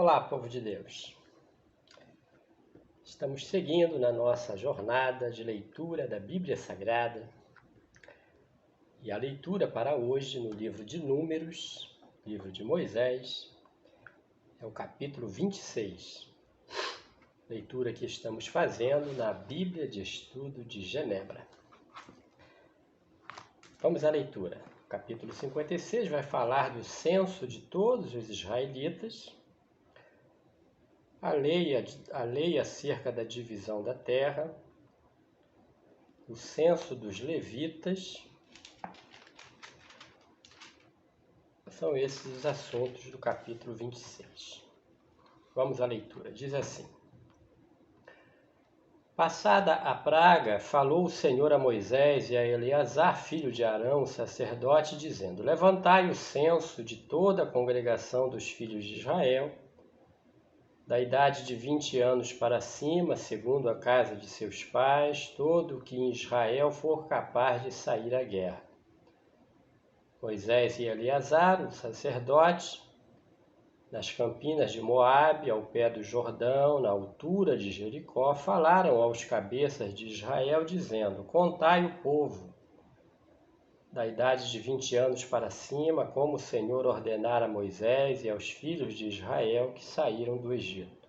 Olá, povo de Deus! Estamos seguindo na nossa jornada de leitura da Bíblia Sagrada e a leitura para hoje no livro de Números, livro de Moisés, é o capítulo 26, leitura que estamos fazendo na Bíblia de Estudo de Genebra. Vamos à leitura. O capítulo 56 vai falar do censo de todos os israelitas, a lei acerca da divisão da terra, o censo dos levitas. São esses os assuntos do capítulo 26. Vamos à leitura. Diz assim: Passada a praga, falou o Senhor a Moisés e a Eleazar, filho de Arão, sacerdote, dizendo: Levantai o censo de toda a congregação dos filhos de Israel, da idade de 20 anos para cima, segundo a casa de seus pais, todo o que em Israel for capaz de sair à guerra. Moisés e Eleazar, o sacerdote, nas campinas de Moabe, ao pé do Jordão, na altura de Jericó, falaram aos cabeças de Israel, dizendo: Contai o povo da idade de 20 anos para cima, como o Senhor ordenara a Moisés e aos filhos de Israel que saíram do Egito.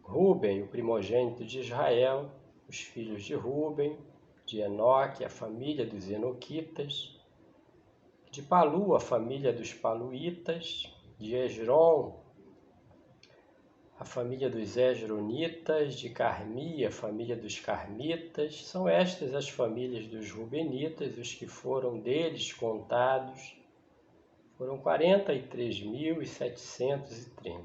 Ruben, o primogênito de Israel, os filhos de Ruben, de Enoque, a família dos Enoquitas, de Palu, a família dos Paluítas, de Hesron, a família dos Hesronitas, de Carmi, a família dos Carmitas. São estas as famílias dos Rubenitas, os que foram deles contados, foram 43.730.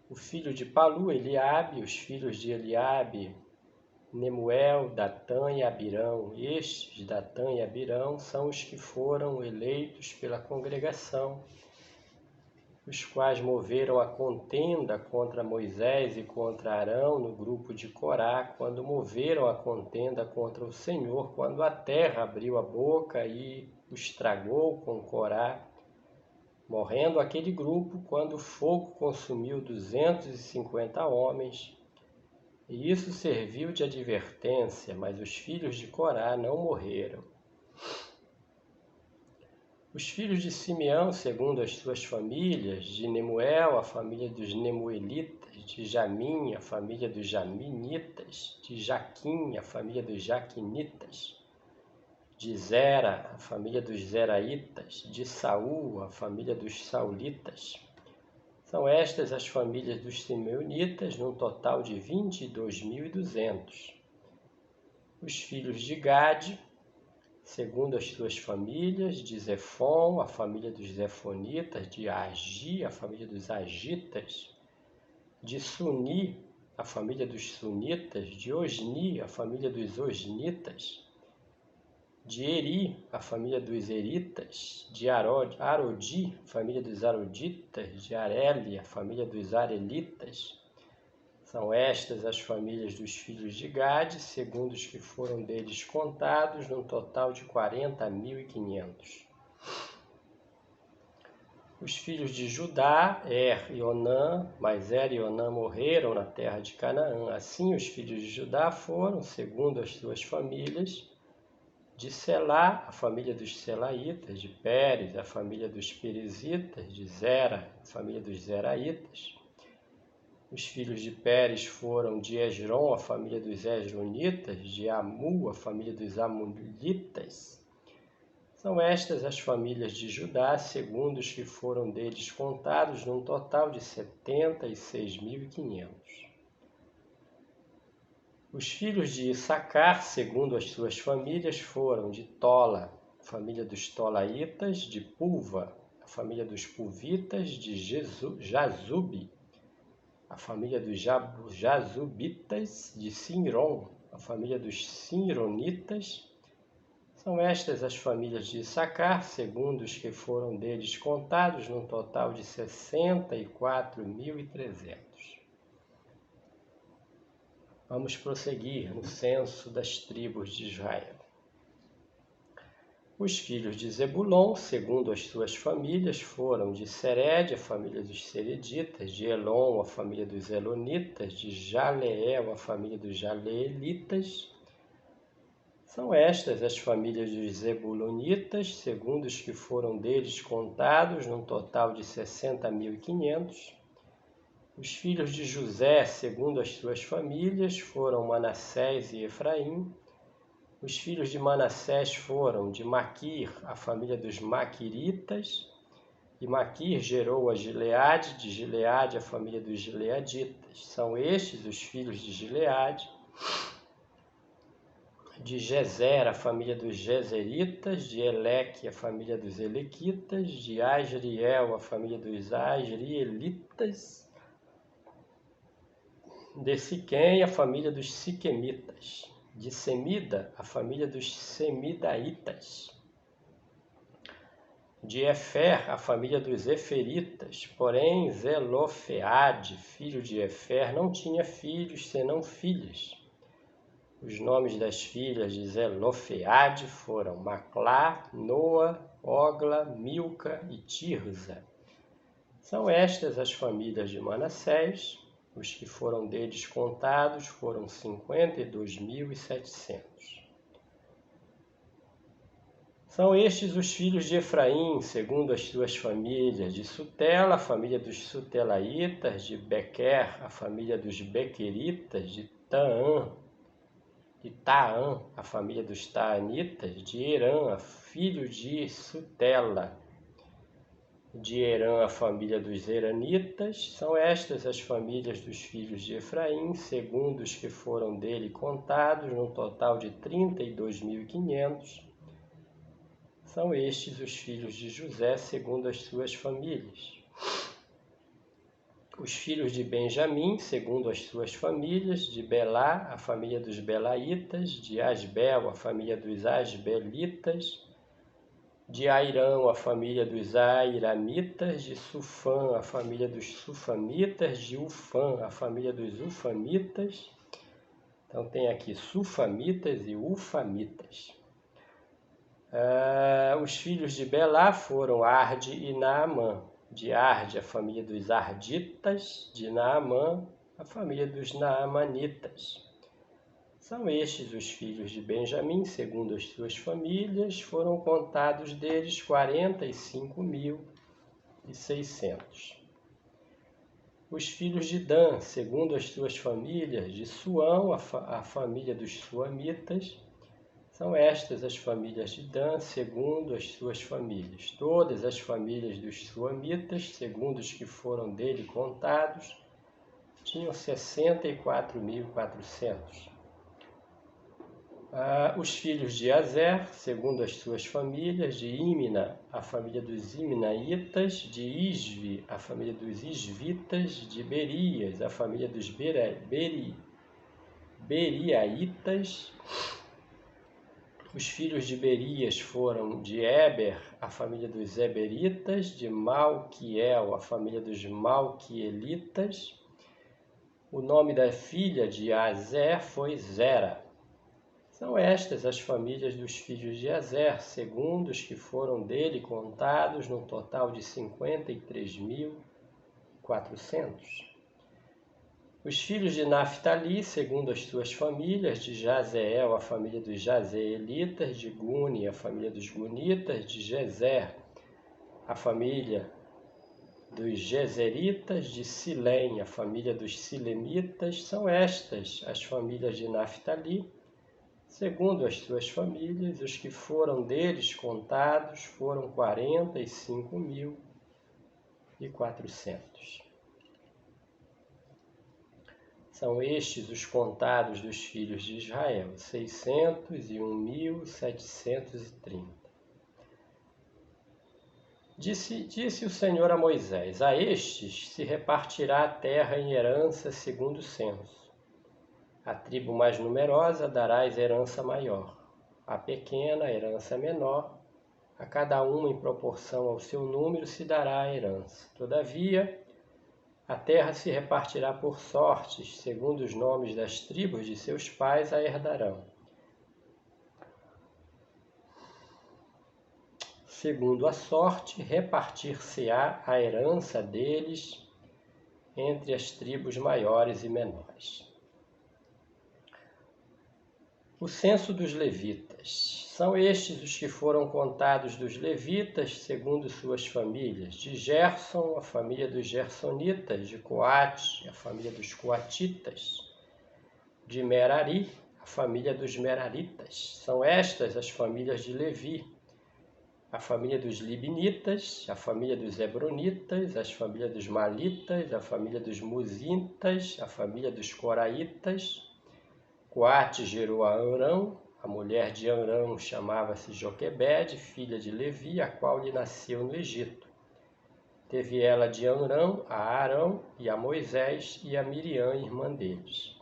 O filho de Palu, Eliabe, os filhos de Eliabe, Nemuel, Datã e Abirão. Estes, Datã e Abirão, são os que foram eleitos pela congregação, os quais moveram a contenda contra Moisés e contra Arão no grupo de Corá, quando moveram a contenda contra o Senhor, quando a terra abriu a boca e os tragou com Corá, morrendo aquele grupo, quando o fogo consumiu 250 homens. E isso serviu de advertência, mas os filhos de Corá não morreram. Os filhos de Simeão, segundo as suas famílias, de Nemuel, a família dos Nemuelitas, de Jamim, a família dos Jaminitas, de Jaquim, a família dos Jaquinitas, de Zera, a família dos Zeraitas, de Saul, a família dos Saulitas. São estas as famílias dos Simeonitas, num total de 22.200. Os filhos de Gade, segundo as suas famílias, de Zefon, a família dos Zefonitas, de Agi, a família dos Agitas, de Suni, a família dos Sunitas, de Osni, a família dos Osnitas, de Eri, a família dos Eritas, de Arodi, a família dos Aroditas, de Areli, a família dos Arelitas. São estas as famílias dos filhos de Gade, segundo os que foram deles contados, num total de 40.500. Os filhos de Judá, e Onã, mas e Onã morreram na terra de Canaã. Assim os filhos de Judá foram, segundo as suas famílias, de Selá, a família dos Selaitas, de Pérez, a família dos Perizitas, de Zera, a família dos Zeraitas. Os filhos de Pérez foram de Hesron, a família dos Hesronitas, de Amu, a família dos Amulitas. São estas as famílias de Judá, segundo os que foram deles contados, num total de 76.500. Os filhos de Issacar, segundo as suas famílias, foram de Tola, a família dos Tolaitas, de Pulva, a família dos Pulvitas, de Jazube, a família dos Jazubitas, de Sinron, a família dos Sinronitas. São estas as famílias de Issacar, segundo os que foram deles contados, num total de 64.300. Vamos prosseguir no censo das tribos de Israel. Os filhos de Zebulon, segundo as suas famílias, foram de Sered, a família dos Sereditas, de Elon, a família dos Elonitas, de Jaleel, a família dos Jaleelitas. São estas as famílias dos Zebulonitas, segundo os que foram deles contados, num total de 60.500. Os filhos de José, segundo as suas famílias, foram Manassés e Efraim. Os filhos de Manassés foram de Maquir, a família dos Maquiritas, e Maquir gerou a Gileade, de Gileade a família dos Gileaditas. São estes os filhos de Gileade. De Gezer, a família dos Gezeritas, de Eleque, a família dos Elequitas, de Asriel, a família dos Asrielitas, de Siquém, a família dos Siquemitas, de Semida, a família dos Semidaitas, de Efer, a família dos Eferitas. Porém, Zelofeade, filho de Efer, não tinha filhos senão filhas. Os nomes das filhas de Zelofeade foram Maclá, Noa, Ogla, Milca e Tirza. São estas as famílias de Manassés. Os que foram deles contados foram 52.700. São estes os filhos de Efraim, segundo as suas famílias: de Sutela, a família dos Sutelaitas, de Bequer, a família dos Bequeritas, de Taã, a família dos Taanitas, de Herã, filho de Sutela, de Herã, a família dos Heranitas. São estas as famílias dos filhos de Efraim, segundo os que foram dele contados, num total de 32.500. São estes os filhos de José, segundo as suas famílias. Os filhos de Benjamim, segundo as suas famílias: de Belá, a família dos Belaitas, de Asbel, a família dos Asbelitas, de Airão, a família dos Airamitas, de Sufã, a família dos Sufamitas, de Ufã, a família dos Ufamitas. Então tem aqui Sufamitas e Ufamitas. Os filhos de Belá foram Arde e Naamã. De Arde, a família dos Arditas, de Naamã, a família dos Naamanitas. São estes os filhos de Benjamim, segundo as suas famílias, foram contados deles 45.600. Os filhos de Dan, segundo as suas famílias: de Suão, a família dos Suamitas. São estas as famílias de Dan, segundo as suas famílias. Todas as famílias dos Suamitas, segundo os que foram dele contados, tinham 64.400. Os filhos de Azer, segundo as suas famílias: de Imna, a família dos Imnaitas, de Isvi, a família dos Isvitas, de Berias, a família dos Beriaitas. Os filhos de Berias foram de Eber, a família dos Eberitas, de Malquiel, a família dos Malquielitas. O nome da filha de Azer foi Zera. São estas as famílias dos filhos de Azer, segundo os que foram dele contados, num total de 53.400. Os filhos de Naftali, segundo as suas famílias: de Jazeel, a família dos Jazeelitas, de Guni, a família dos Gunitas, de Gezer, a família dos Gezeritas, de Silém, a família dos Silemitas. São estas as famílias de Naftali, segundo as suas famílias. Os que foram deles contados foram 45.400. São estes os contados dos filhos de Israel: 601.730. Disse o Senhor a Moisés: a estes se repartirá a terra em herança segundo o censo. A tribo mais numerosa darás herança maior, a pequena herança menor. A cada uma em proporção ao seu número se dará a herança. Todavia, a terra se repartirá por sortes, segundo os nomes das tribos de seus pais a herdarão. segundo a sorte, repartir-se-á a herança deles entre as tribos maiores e menores. O censo dos levitas. São estes os que foram contados dos levitas, segundo suas famílias. De Gerson, a família dos gersonitas. De Coate, a família dos coatitas. De Merari, a família dos meraritas. São estas as famílias de Levi. A família dos libnitas, a família dos hebronitas, a família dos malitas, a família dos muzitas, a família dos coraitas. Coate gerou a Amrão, a mulher de Amrão chamava-se Joquebede, filha de Levi, a qual lhe nasceu no Egito. Teve ela de Amrão a Arão e a Moisés e a Miriam, irmã deles.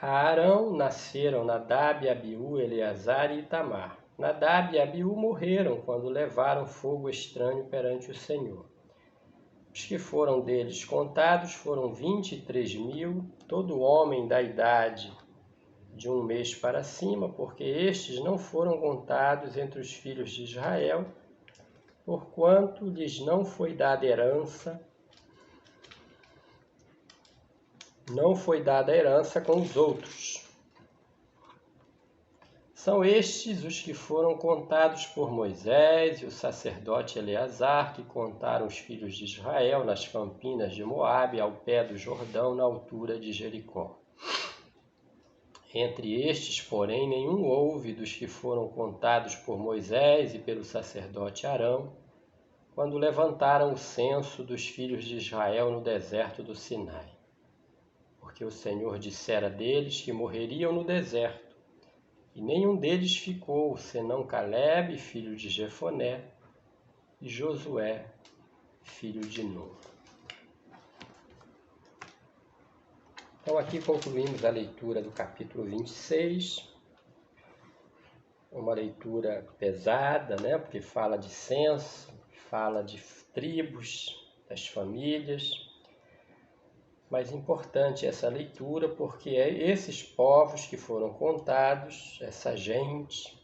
A Arão nasceram Nadab, Abiú, Eleazar e Itamar. Nadab e Abiú morreram quando levaram fogo estranho perante o Senhor. Os que foram deles contados foram 23.000, todo homem da idade de 1 mês para cima, porque estes não foram contados entre os filhos de Israel, porquanto lhes não foi dada herança, com os outros. São estes os que foram contados por Moisés e o sacerdote Eleazar, que contaram os filhos de Israel nas campinas de Moabe, ao pé do Jordão, na altura de Jericó. Entre estes, porém, nenhum houve dos que foram contados por Moisés e pelo sacerdote Arão, quando levantaram o censo dos filhos de Israel no deserto do Sinai. Porque o Senhor dissera deles que morreriam no deserto, e nenhum deles ficou, senão Calebe, filho de Jefoné, e Josué, filho de Nun. Então aqui concluímos a leitura do capítulo 26, uma leitura pesada, né? Porque fala de censo, fala de tribos, das famílias, mas importante essa leitura porque é esses povos que foram contados, essa gente,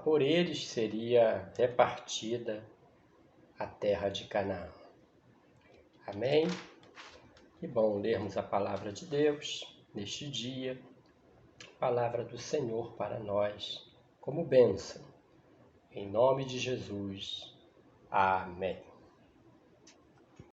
por eles seria repartida a terra de Canaã. Amém? Que bom lermos a palavra de Deus neste dia, palavra do Senhor para nós, como bênção. Em nome de Jesus. Amém.